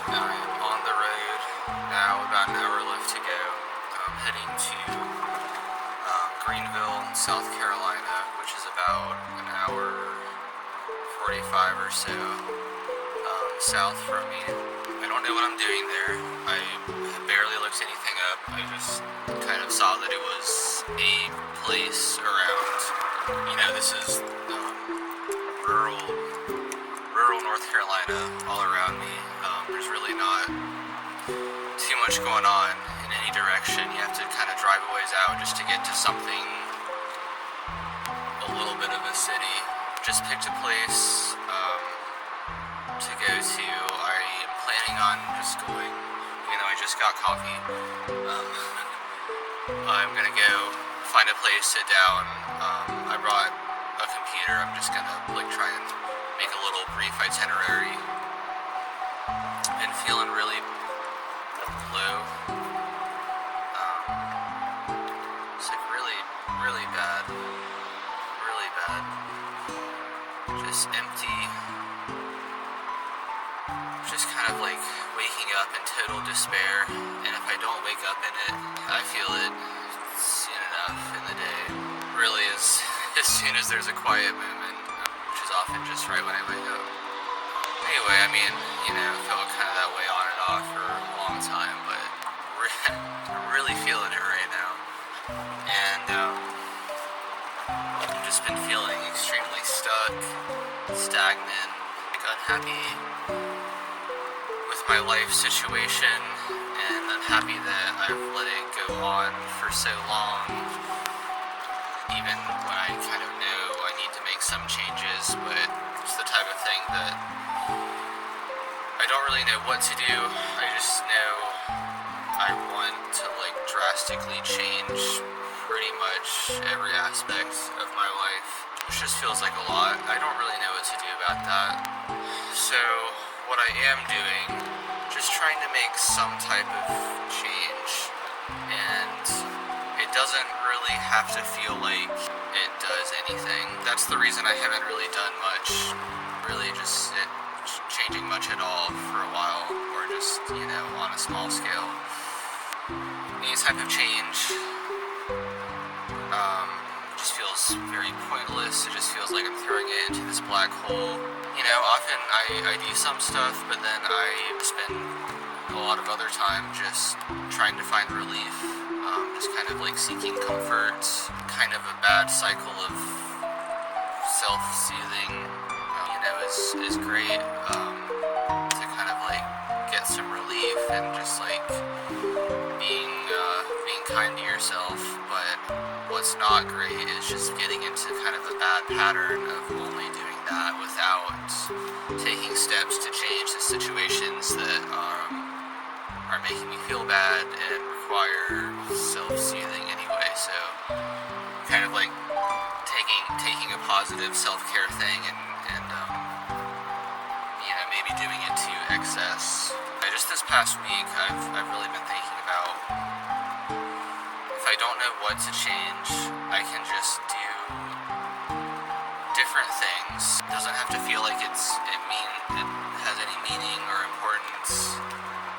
I am on the road now, about an hour left to go. I'm heading to Greenville, South Carolina, which is about an hour 45 or so south from me. I don't know what I'm doing there. I barely looked anything up. I just kind of saw that it was a place around, this is rural North Carolina all around me. There's really not too much going on in any direction. You have to kind of drive a ways out just to get to something, a little bit of a city. Just picked a place to go to. I am planning on just going, even though I just got coffee. I'm gonna go find a place, sit down. I brought a computer. I'm just gonna try and make a little brief itinerary. Been feeling really low. It's really bad. Really bad. Just empty. Just kind of waking up in total despair. And if I don't wake up in it, I feel it soon enough in the day. Really as soon as there's a quiet moment, which is often just right when I wake up. Anyway, felt kind of that way on and off for a long time, but I'm really feeling it right now. And I've just been feeling extremely stuck, stagnant, unhappy with my life situation, and unhappy that I've let it go on for so long, even when I kind of know I need to make some changes, but it's the type of thing that I don't really know what to do. I just know I want to drastically change pretty much every aspect of my life, which just feels like a lot. I don't really know what to do about that. So what I am doing, just trying to make some type of change, and it doesn't really have to feel like it does anything. That's the reason I haven't really done much, really just changing much at all for a while, or just, on a small scale. Any type of change just feels very pointless. It just feels like I'm throwing it into this black hole. Often I do some stuff, but then I spend a lot of other time just trying to find relief, just kind of seeking comfort, kind of a bad cycle of self-soothing, is great, to kind of get some relief and just being kind to yourself, but what's not great is just getting into kind of a bad pattern of only doing that without taking steps to change the situations that are making me feel bad and require self-soothing anyway. So kind of taking a positive self-care thing and maybe doing it to excess. Just this past week, I've really been thinking about, if I don't know what to change, I can just do different things. It doesn't have to feel like it has any meaning or importance,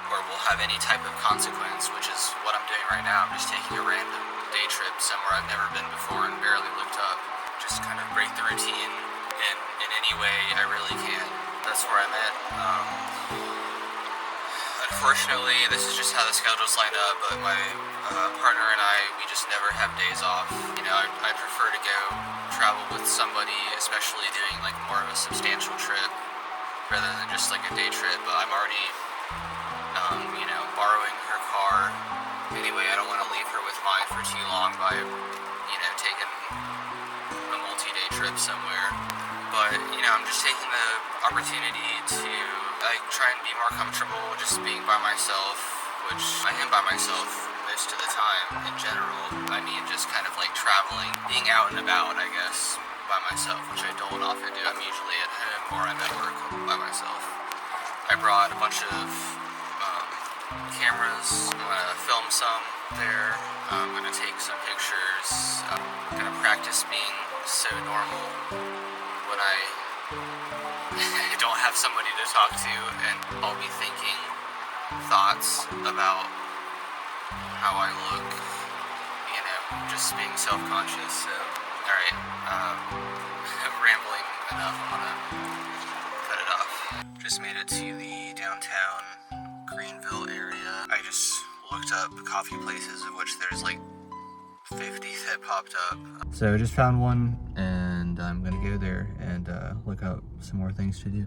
or will have any type of consequence, which is what I'm doing right now. I'm just taking a random day trip somewhere I've never been before and barely looked up. Just kind of break the routine in any way I really can. That's where I'm at. Unfortunately, this is just how the schedules line up, but my partner and I, we just never have days off. I prefer to go travel with somebody, especially doing more of a substantial trip, rather than just a day trip. But I'm already, borrowing her car. Anyway, I don't want to leave her with mine for too long by, taking a multi-day trip somewhere. But, I'm just taking the opportunity to, try and be more comfortable just being by myself, which I am by myself most of the time in general. I mean, just kind of traveling, being out and about, I guess, by myself, which I don't often do. I'm usually at home or I'm at work by myself. I brought a bunch of cameras. I'm going to film some there. I'm going to take some pictures. I'm going to practice being so normal when I don't have somebody to talk to, and I'll be thinking thoughts about how I look, you know, just being self-conscious. So, alright, rambling enough, I'm gonna cut it off. Just made it to the downtown Greenville area. I just looked up coffee places, of which there's like 50 that popped up. So I just found one, and I'm gonna go there and look up some more things to do.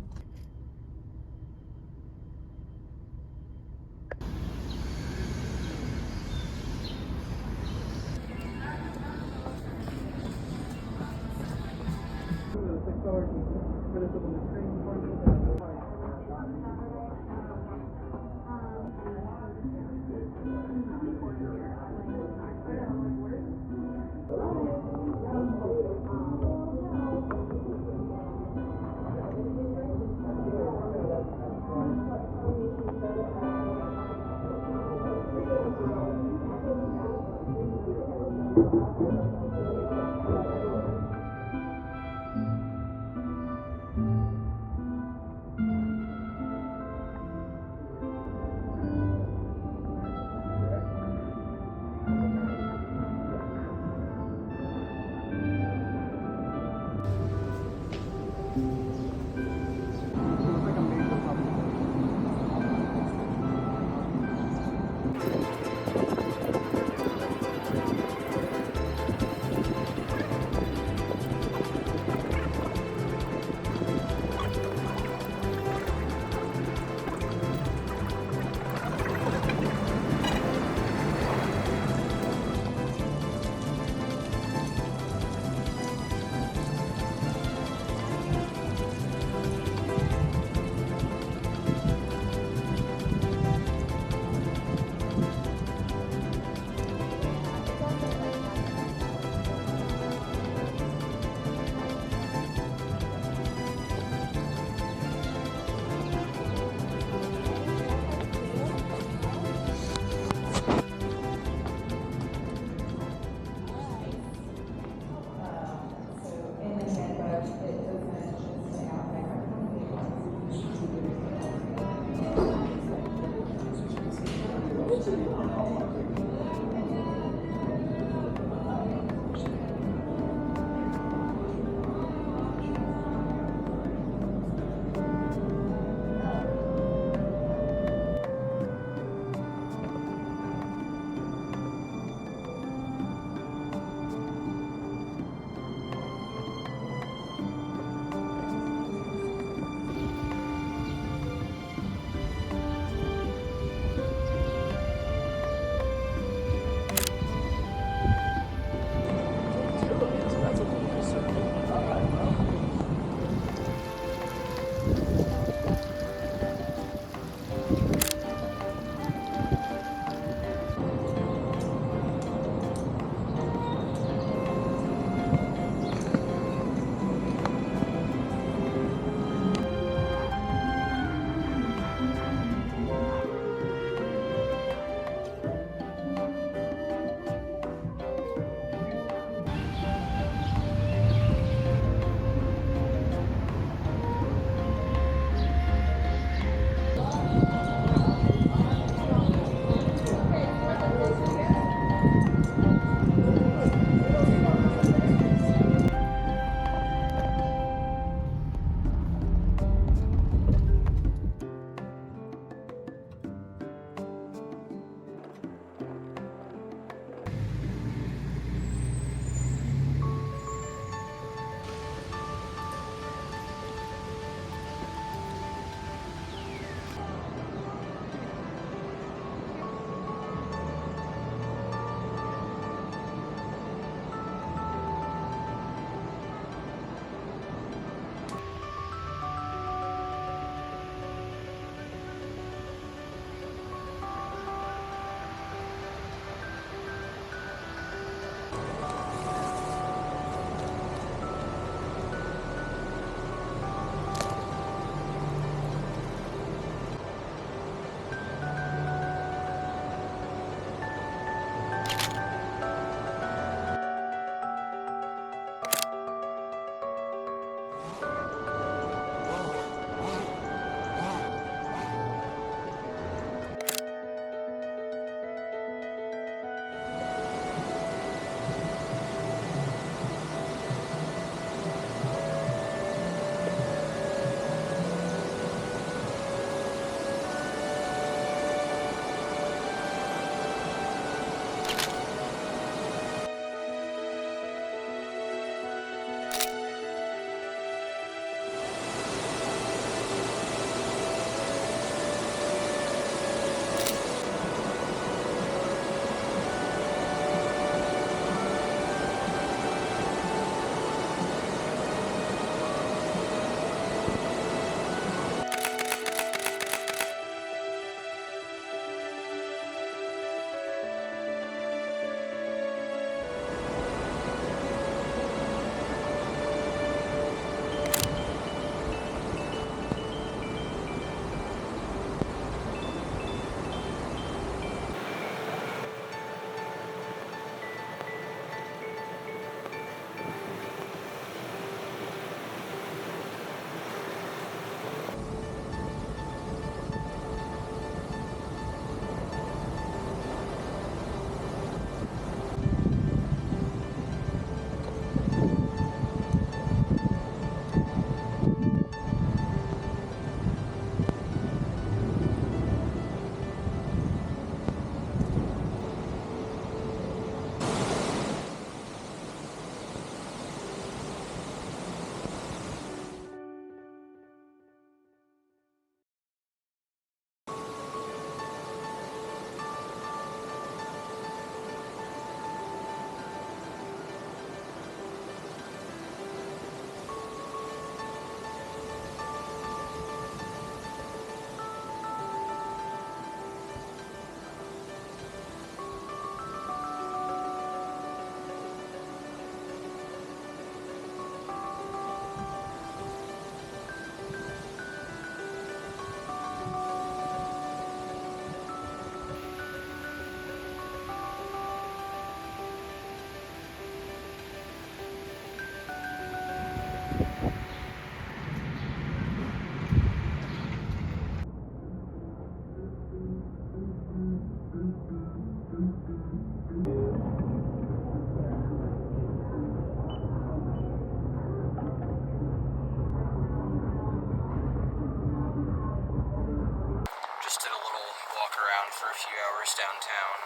around for a few hours downtown.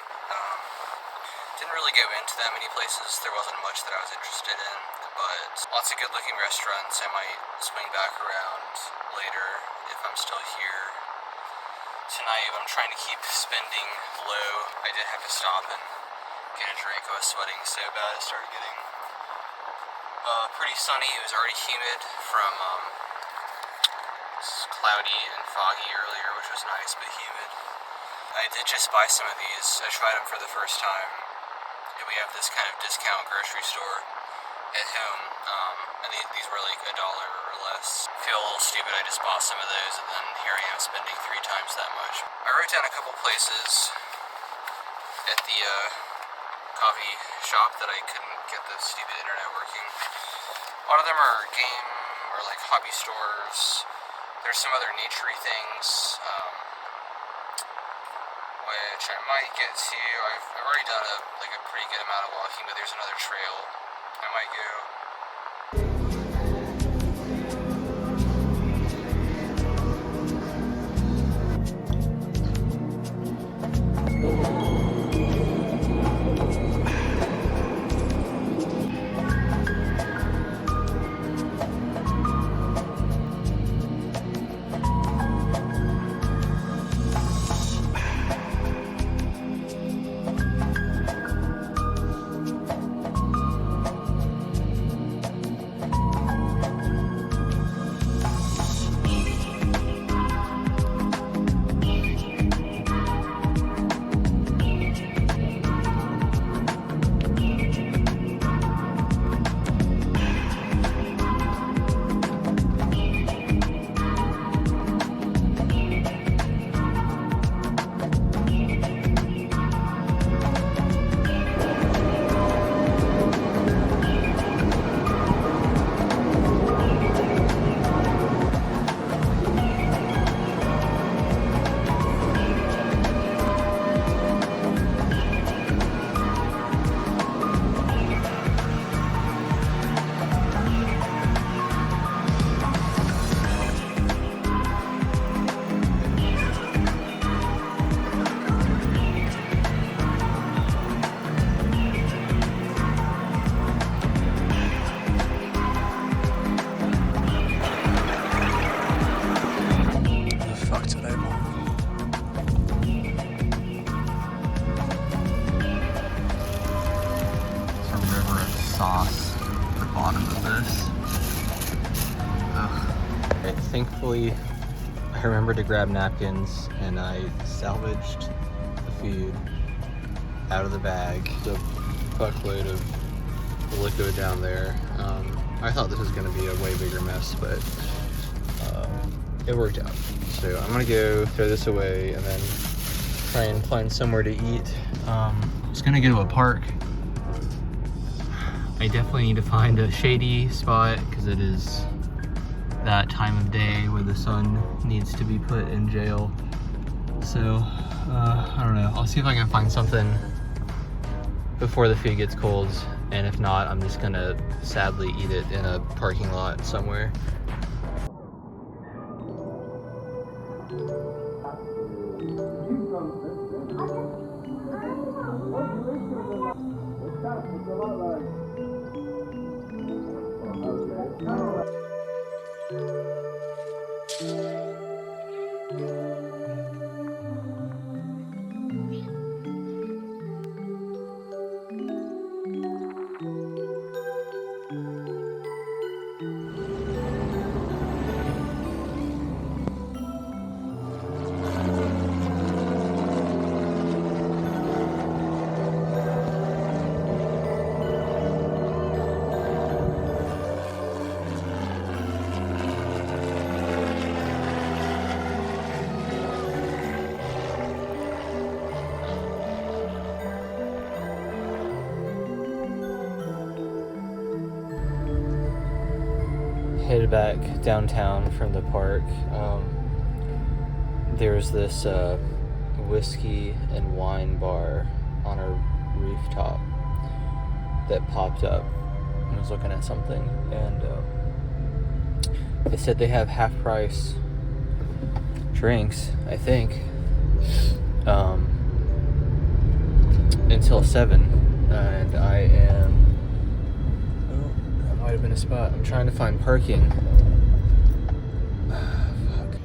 Didn't really go into that many places. There wasn't much that I was interested in, but lots of good-looking restaurants. I might swing back around later if I'm still here. Tonight, I'm trying to keep spending low. I did have to stop and get a drink. I was sweating so bad. I started getting pretty sunny. It was already humid from cloudy and foggy earlier, which was nice, but humid. I did just buy some of these. I tried them for the first time. And we have this kind of discount grocery store at home, and these were like $1 or less. I feel a little stupid. I just bought some of those, and then here I am spending 3 times that much. I wrote down a couple places at the coffee shop that I couldn't get the stupid internet working. A lot of them are game or like hobby stores. There's some other nature-y things, which I might get to. I've already done a pretty good amount of walking, but there's another trail I might go. Thankfully, I remembered to grab napkins and I salvaged the food out of the bag. The fuckload of liquid down there. I thought this was going to be a way bigger mess, but it worked out. So I'm going to go throw this away and then try and find somewhere to eat. I was going to go to a park. I definitely need to find a shady spot because it is that time of day where the sun needs to be put in jail. So, I don't know. I'll see if I can find something before the food gets cold, and if not, I'm just gonna sadly eat it in a parking lot somewhere. Headed back downtown from the park. There's this whiskey and wine bar on a rooftop that popped up. I was looking at something, and they said they have half price drinks, I think. until 7, and I am, oh, that might have been a spot. I'm trying to find parking. Fuck.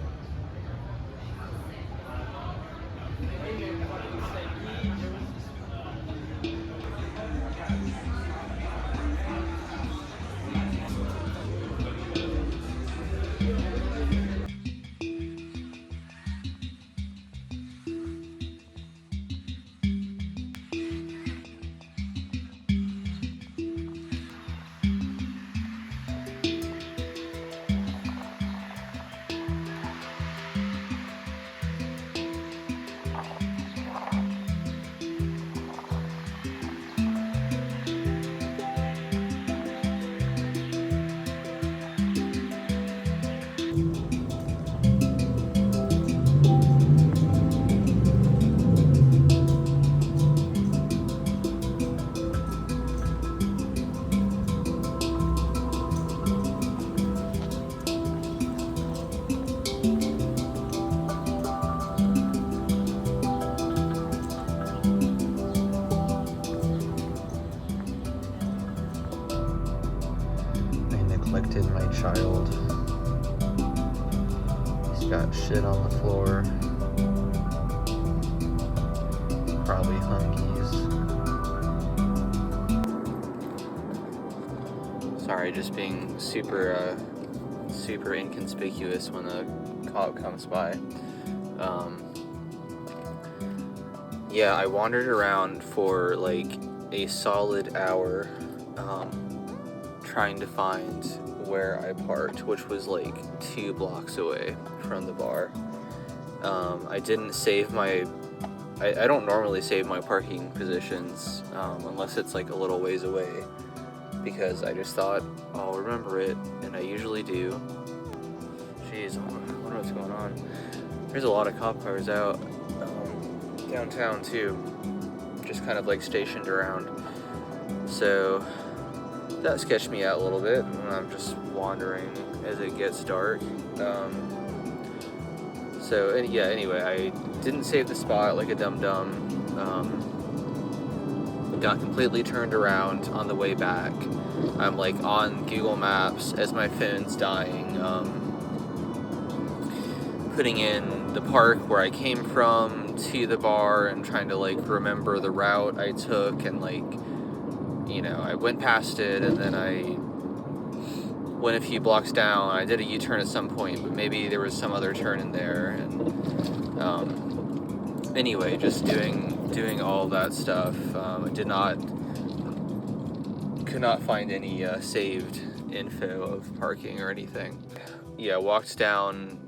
Neglected my child. He's got shit on the floor. Probably hungies. Sorry, just being super inconspicuous when a cop comes by. Yeah, I wandered around for like a solid hour, trying to find where I parked, which was like 2 blocks away from the bar. I didn't save my, I don't normally save my parking positions unless it's like a little ways away, because I just thought I'll remember it, and I usually do. Jeez, I wonder what's going on. There's a lot of cop cars out downtown too, just kind of like stationed around. So that sketched me out a little bit, and I'm just wandering as it gets dark. Yeah, anyway, I didn't save the spot like a dum-dum. Got completely turned around on the way back. I'm like on Google Maps as my phone's dying, putting in the park where I came from to the bar and trying to like remember the route I took, and like, you know, I went past it, and then I went a few blocks down. I did a U-turn at some point, but maybe there was some other turn in there. And anyway, just doing all that stuff. I could not find any saved info of parking or anything. Yeah, walked down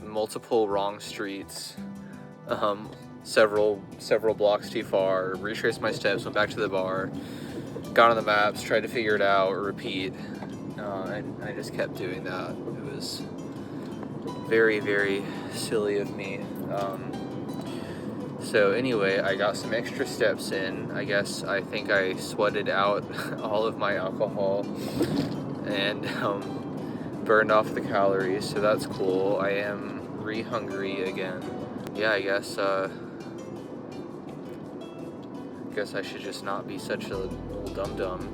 multiple wrong streets. Several blocks too far, retraced my steps, went back to the bar, got on the maps, tried to figure it out, or repeat, and I just kept doing that. It was very, very silly of me. So anyway, I got some extra steps in. I think I sweated out all of my alcohol and burned off the calories, so that's cool. I am re-hungry again. Yeah, I guess I should just not be such a little dum-dum